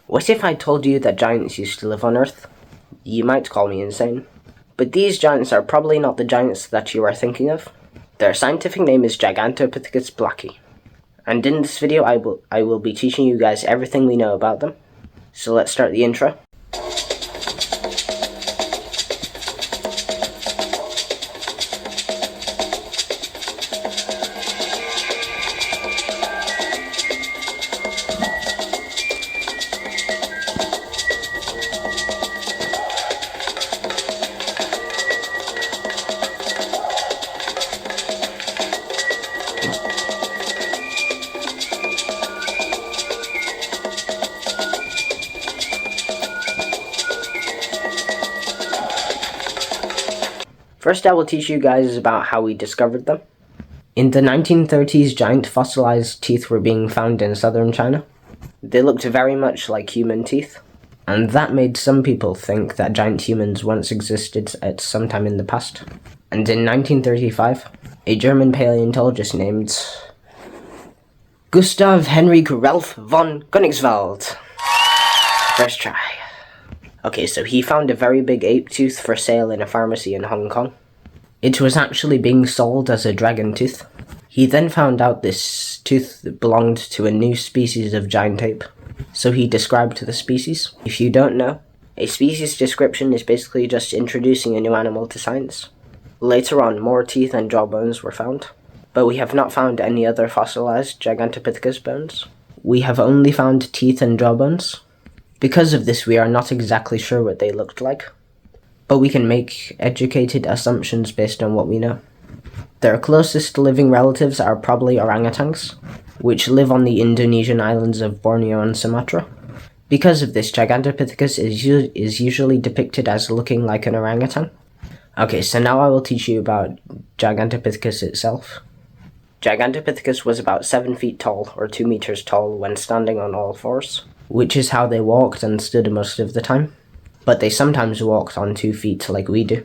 What if I told you that giants used to live on Earth? You might call me insane. But these giants are probably not the giants that you are thinking of. Their scientific name is Gigantopithecus blacki. And in this video I will be teaching you guys everything we know about them. So let's start the intro. First, I will teach you guys about how we discovered them. In the 1930s, giant fossilized teeth were being found in southern China. They looked very much like human teeth, and that made some people think that giant humans once existed at some time in the past. And in 1935, a German paleontologist named Gustav Henrik Ralph von Königswald. First try. Okay, so he found a very big ape tooth for sale in a pharmacy in Hong Kong. It was actually being sold as a dragon tooth. He then found out this tooth belonged to a new species of giant ape, so he described the species. If you don't know, a species description is basically just introducing a new animal to science. Later on, more teeth and jawbones were found, but we have not found any other fossilized Gigantopithecus bones. We have only found teeth and jawbones. Because of this, we are not exactly sure what they looked like, but we can make educated assumptions based on what we know. Their closest living relatives are probably orangutans, which live on the Indonesian islands of Borneo and Sumatra. Because of this, Gigantopithecus is usually depicted as looking like an orangutan. Okay, so now I will teach you about Gigantopithecus itself. Gigantopithecus was about 7 feet tall, or 2 meters tall, when standing on all fours, which is how they walked and stood most of the time, but they sometimes walked on 2 feet like we do.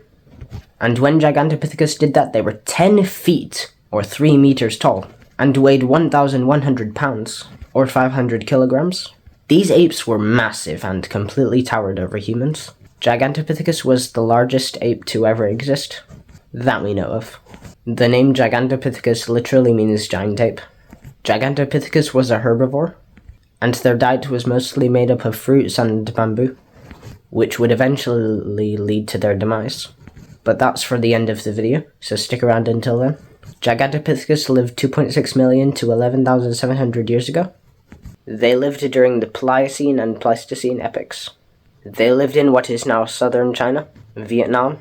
And when Gigantopithecus did that, they were 10 feet, or 3 meters tall, and weighed 1,100 pounds, or 500 kilograms. These apes were massive and completely towered over humans. Gigantopithecus was the largest ape to ever exist, that we know of. The name Gigantopithecus literally means giant ape. Gigantopithecus was a herbivore, and their diet was mostly made up of fruits and bamboo, which would eventually lead to their demise. But that's for the end of the video, so stick around until then. Gigantopithecus lived 2.6 million to 11,700 years ago. They lived during the Pliocene and Pleistocene epochs. They lived in what is now southern China, Vietnam,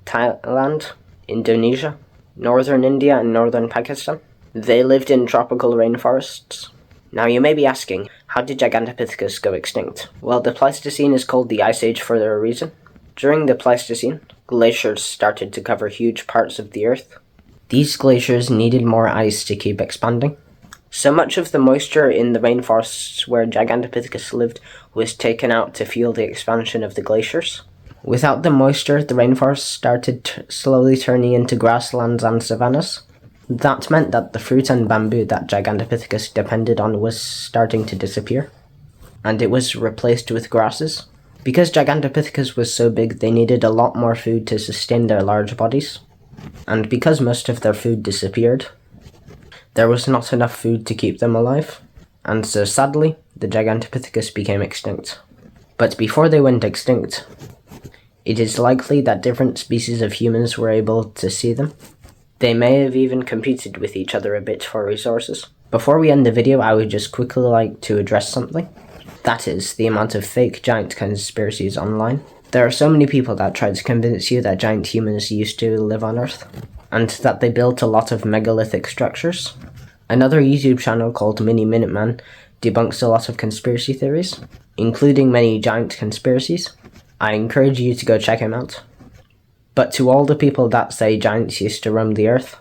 Thailand, Indonesia, northern India, and northern Pakistan. They lived in tropical rainforests. Now you may be asking, how did Gigantopithecus go extinct? Well, the Pleistocene is called the Ice Age for a reason. During the Pleistocene, glaciers started to cover huge parts of the Earth. These glaciers needed more ice to keep expanding. So much of the moisture in the rainforests where Gigantopithecus lived was taken out to fuel the expansion of the glaciers. Without the moisture, the rainforests started slowly turning into grasslands and savannas. That meant that the fruit and bamboo that Gigantopithecus depended on was starting to disappear, and it was replaced with grasses. Because Gigantopithecus was so big, they needed a lot more food to sustain their large bodies, and because most of their food disappeared, there was not enough food to keep them alive, and so sadly, the Gigantopithecus became extinct. But before they went extinct, it is likely that different species of humans were able to see them. They may have even competed with each other a bit for resources. Before we end the video, I would just quickly like to address something. That is, the amount of fake giant conspiracies online. There are so many people that try to convince you that giant humans used to live on Earth, and that they built a lot of megalithic structures. Another YouTube channel called Mini Minuteman debunks a lot of conspiracy theories, including many giant conspiracies. I encourage you to go check him out. But to all the people that say giants used to roam the Earth,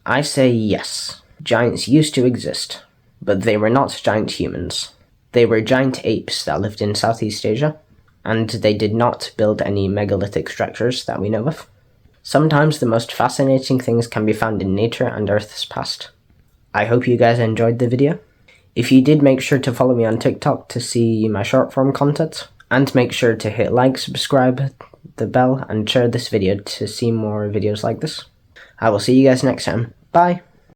I say yes, giants used to exist, but they were not giant humans. They were giant apes that lived in Southeast Asia, and they did not build any megalithic structures that we know of. Sometimes the most fascinating things can be found in nature and Earth's past. I hope you guys enjoyed the video. If you did, make sure to follow me on TikTok to see my short form content, and make sure to hit like, subscribe, the bell, and share this video to see more videos like this. I will see you guys next time. Bye!